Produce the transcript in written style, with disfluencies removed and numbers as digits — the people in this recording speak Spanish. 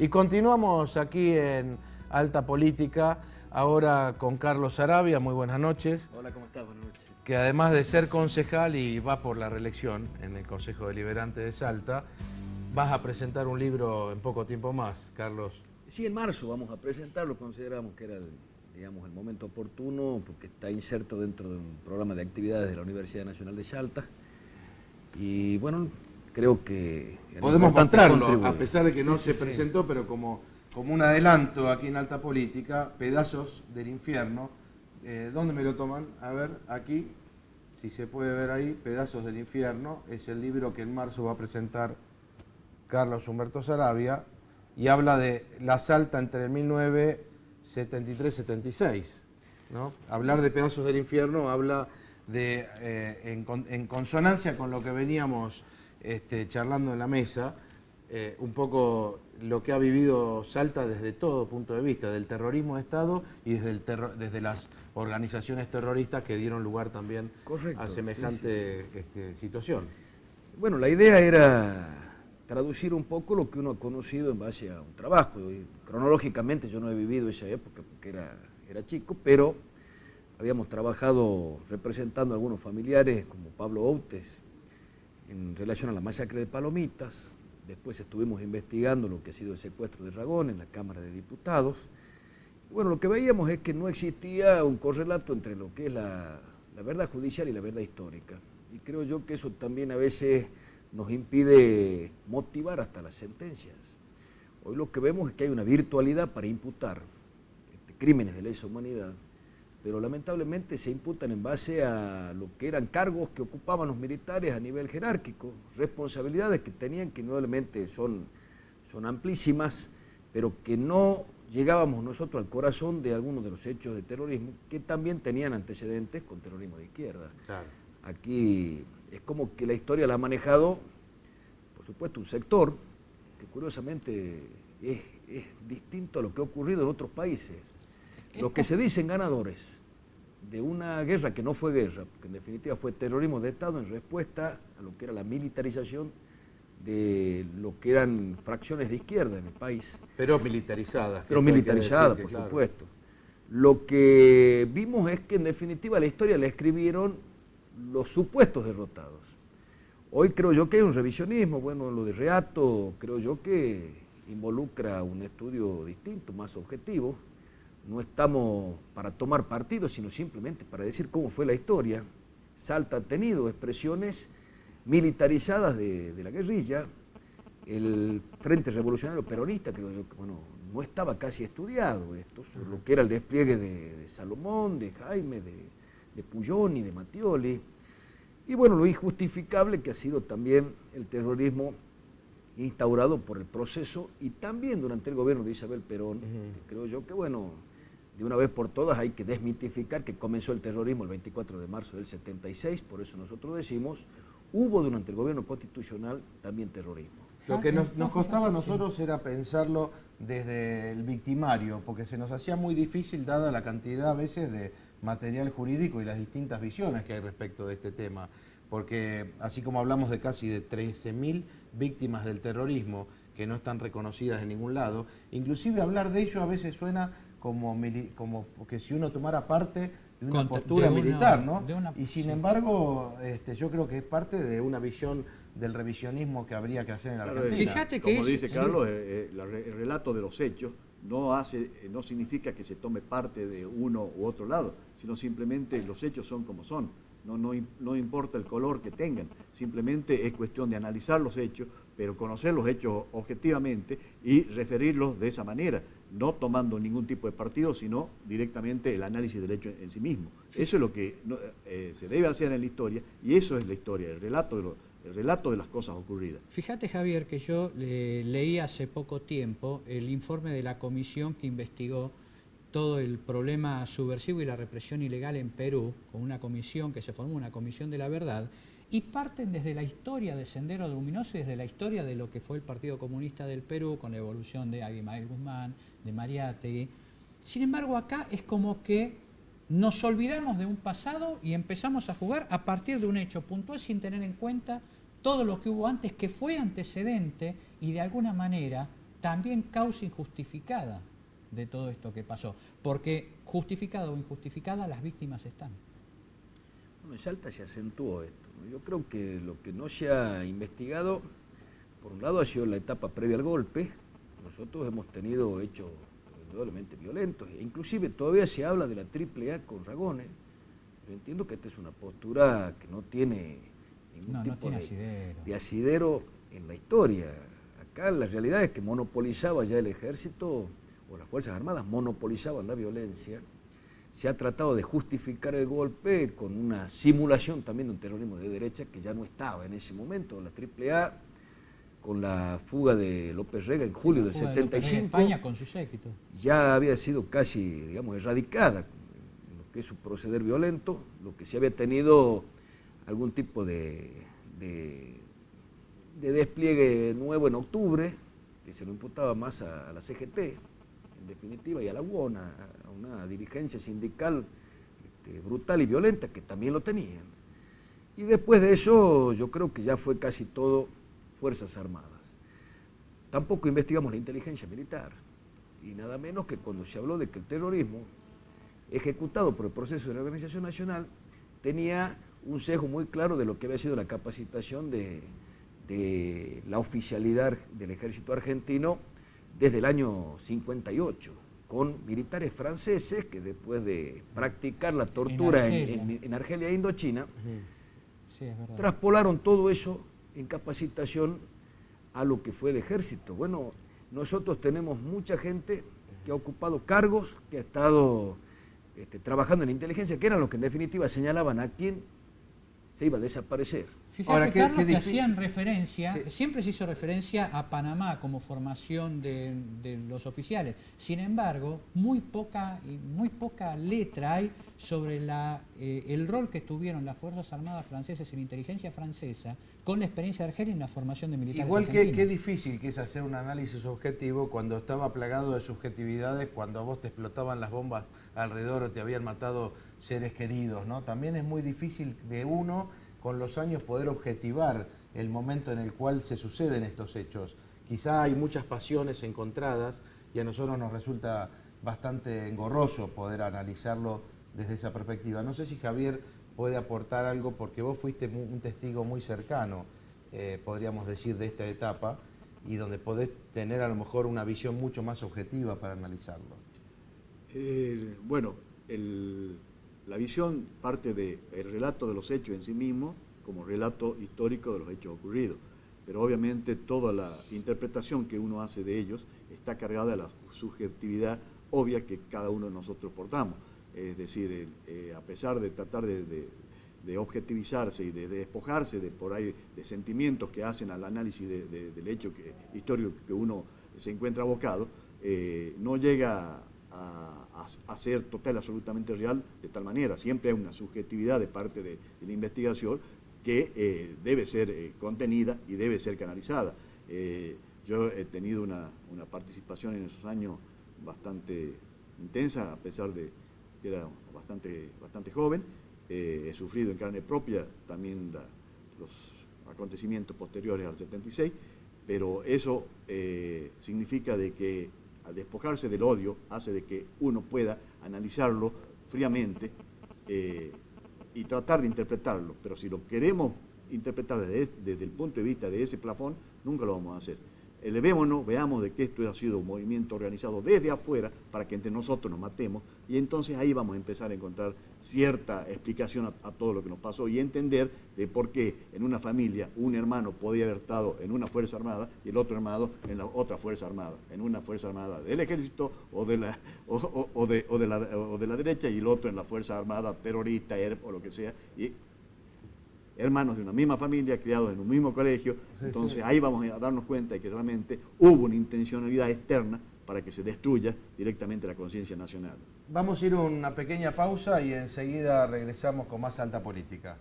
Y continuamos aquí en Alta Política, ahora con Carlos Saravia. Muy buenas noches. Hola, ¿cómo estás? Buenas noches. Que además de ser concejal y va por la reelección en el Consejo Deliberante de Salta, vas a presentar un libro en poco tiempo más, Carlos. Sí, en marzo vamos a presentarlo. Consideramos que era el momento oportuno porque está inserto dentro de un programa de actividades de la Universidad Nacional de Salta. Y bueno, creo que podemos mostrarlo, a pesar de que no se presentó, pero como un adelanto aquí en Alta Política, Pedazos del Infierno. ¿Dónde me lo toman? A ver, aquí, si se puede ver ahí, Pedazos del Infierno, es el libro que en marzo va a presentar Carlos Humberto Saravia, y habla de la Salta entre 1973-76, ¿no? Hablar de Pedazos del Infierno habla de, en consonancia con lo que veníamos charlando en la mesa, un poco lo que ha vivido Salta desde todo punto de vista, del terrorismo de Estado y desde las organizaciones terroristas que dieron lugar también a semejante situación. Bueno, la idea era traducir un poco lo que uno ha conocido en base a un trabajo. Y cronológicamente yo no he vivido esa época porque era chico, pero habíamos trabajado representando a algunos familiares como Pablo Outes en relación a la masacre de Palomitas. Después estuvimos investigando lo que ha sido el secuestro de Ragón en la Cámara de Diputados. Bueno, lo que veíamos es que no existía un correlato entre lo que es la verdad judicial y la verdad histórica. Y creo yo que eso también a veces nos impide motivar hasta las sentencias. Hoy lo que vemos es que hay una virtualidad para imputar crímenes de lesa humanidad, pero lamentablemente se imputan en base a lo que eran cargos que ocupaban los militares a nivel jerárquico, responsabilidades que tenían que indudablemente son amplísimas, pero que no llegábamos nosotros al corazón de algunos de los hechos de terrorismo que también tenían antecedentes con terrorismo de izquierda. Claro. Aquí es como que la historia la ha manejado, por supuesto, un sector que curiosamente es distinto a lo que ha ocurrido en otros países. Los que se dicen ganadores de una guerra que no fue guerra, porque en definitiva fue terrorismo de Estado en respuesta a lo que era la militarización de lo que eran fracciones de izquierda en el país. Pero militarizadas. Pero militarizadas, por supuesto. Lo que vimos es que en definitiva la historia la escribieron los supuestos derrotados. Hoy creo yo que hay un revisionismo, bueno, lo de Reato creo yo que involucra un estudio distinto, más objetivo. No estamos para tomar partido, sino simplemente para decir cómo fue la historia. Salta ha tenido expresiones militarizadas de la guerrilla. El Frente Revolucionario Peronista, creo yo que bueno, no estaba casi estudiado esto, sobre lo que era el despliegue de Salomón, de Jaime, de Puyoni, de Mattioli. Y bueno, lo injustificable que ha sido también el terrorismo instaurado por el proceso y también durante el gobierno de Isabel Perón, que creo yo que bueno, de una vez por todas hay que desmitificar que comenzó el terrorismo el 24 de marzo del 76, por eso nosotros decimos, hubo durante el gobierno constitucional también terrorismo. Lo que nos costaba a nosotros era pensarlo desde el victimario, porque se nos hacía muy difícil dada la cantidad a veces de material jurídico y las distintas visiones que hay respecto de este tema, porque así como hablamos de casi de 13.000 víctimas del terrorismo que no están reconocidas en ningún lado, inclusive hablar de ello a veces suena como que si uno tomara parte de una postura militar, ¿no? Y sin embargo, yo creo que es parte de una visión del revisionismo que habría que hacer en la Argentina. Fíjate que como dice Carlos, el relato de los hechos no significa que se tome parte de uno u otro lado, sino simplemente los hechos son como son. No importa el color que tengan, simplemente es cuestión de analizar los hechos, pero conocer los hechos objetivamente y referirlos de esa manera, no tomando ningún tipo de partido, sino directamente el análisis del hecho en sí mismo. Sí. Eso es lo que se debe hacer en la historia, y eso es la historia, el relato de las cosas ocurridas. Fíjate, Javier, que yo leí hace poco tiempo el informe de la comisión que investigó todo el problema subversivo y la represión ilegal en Perú, con una comisión que se formó, una comisión de la verdad, y parten desde la historia de Sendero Luminoso y desde la historia de lo que fue el Partido Comunista del Perú, con la evolución de Abimael Guzmán, de Mariátegui. Sin embargo, acá es como que nos olvidamos de un pasado y empezamos a jugar a partir de un hecho puntual sin tener en cuenta todo lo que hubo antes, que fue antecedente y de alguna manera también causa injustificada de todo esto que pasó, porque justificada o injustificada las víctimas están. Bueno, en Salta se acentuó esto, ¿no? Yo creo que lo que no se ha investigado, por un lado ha sido la etapa previa al golpe. Nosotros hemos tenido hechos indudablemente violentos, e inclusive todavía se habla de la AAA con Ragones. Yo entiendo que esta es una postura que no tiene ningún tipo de asidero en la historia. Acá la realidad es que monopolizaba ya el ejército, o las Fuerzas Armadas monopolizaban la violencia. Se ha tratado de justificar el golpe con una simulación también de un terrorismo de derecha que ya no estaba en ese momento. La AAA, con la fuga de López Rega en julio del 75, España con su séquito, ya había sido casi, digamos, erradicada en lo que es su proceder violento, lo que sí había tenido algún tipo de despliegue nuevo en octubre, que se lo imputaba más a la CGT, en definitiva, y a la UONA, a una dirigencia sindical brutal y violenta, que también lo tenían. Y después de eso, yo creo que ya fue casi todo Fuerzas Armadas. Tampoco investigamos la inteligencia militar, y nada menos que cuando se habló de que el terrorismo, ejecutado por el proceso de la Organización Nacional, tenía un sesgo muy claro de lo que había sido la capacitación de la oficialidad del ejército argentino desde el año 58, con militares franceses que después de practicar la tortura en Argelia e Indochina, sí, traspolaron todo eso en capacitación a lo que fue el ejército. Bueno, nosotros tenemos mucha gente que ha ocupado cargos, que ha estado trabajando en la inteligencia, que eran los que en definitiva señalaban a quién se iba a desaparecer. Fíjate, ahora, Carlos, que hacían referencia, sí, siempre se hizo referencia a Panamá como formación de los oficiales. Sin embargo, muy poca letra hay sobre el rol que tuvieron las Fuerzas Armadas francesas en la inteligencia francesa con la experiencia de Argelia en la formación de militares igual argentinos. Qué difícil que es hacer un análisis objetivo cuando estaba plagado de subjetividades, cuando a vos te explotaban las bombas alrededor o te habían matado seres queridos, ¿no? También es muy difícil de uno, con los años, poder objetivar el momento en el cual se suceden estos hechos. Quizá hay muchas pasiones encontradas y a nosotros nos resulta bastante engorroso poder analizarlo desde esa perspectiva. No sé si Javier puede aportar algo, porque vos fuiste un testigo muy cercano, podríamos decir, de esta etapa, y donde podés tener a lo mejor una visión mucho más objetiva para analizarlo. Bueno, la visión parte del relato de los hechos en sí mismo, como relato histórico de los hechos ocurridos, pero obviamente toda la interpretación que uno hace de ellos está cargada de la subjetividad obvia que cada uno de nosotros portamos. Es decir, a pesar de tratar de objetivizarse y de despojarse por ahí de sentimientos que hacen al análisis del hecho histórico que uno se encuentra abocado, no llega a ser total, absolutamente real de tal manera. Siempre hay una subjetividad de parte de la investigación que debe ser contenida y debe ser canalizada. Yo he tenido una participación en esos años bastante intensa, a pesar de que era bastante joven. He sufrido en carne propia también los acontecimientos posteriores al 76, pero eso significa de que al despojarse del odio hace de que uno pueda analizarlo fríamente y tratar de interpretarlo, pero si lo queremos interpretar desde el punto de vista de ese plafón, nunca lo vamos a hacer. Elevémonos, veamos de que esto ha sido un movimiento organizado desde afuera para que entre nosotros nos matemos, y entonces ahí vamos a empezar a encontrar cierta explicación a todo lo que nos pasó y entender de por qué en una familia un hermano podía haber estado en una fuerza armada y el otro hermano en la otra fuerza armada, en una fuerza armada del ejército o de la derecha y el otro en la fuerza armada terrorista, ERP o lo que sea, y hermanos de una misma familia, criados en un mismo colegio. Entonces sí, ahí vamos a darnos cuenta de que realmente hubo una intencionalidad externa para que se destruya directamente la conciencia nacional. Vamos a ir a una pequeña pausa y enseguida regresamos con más Alta Política.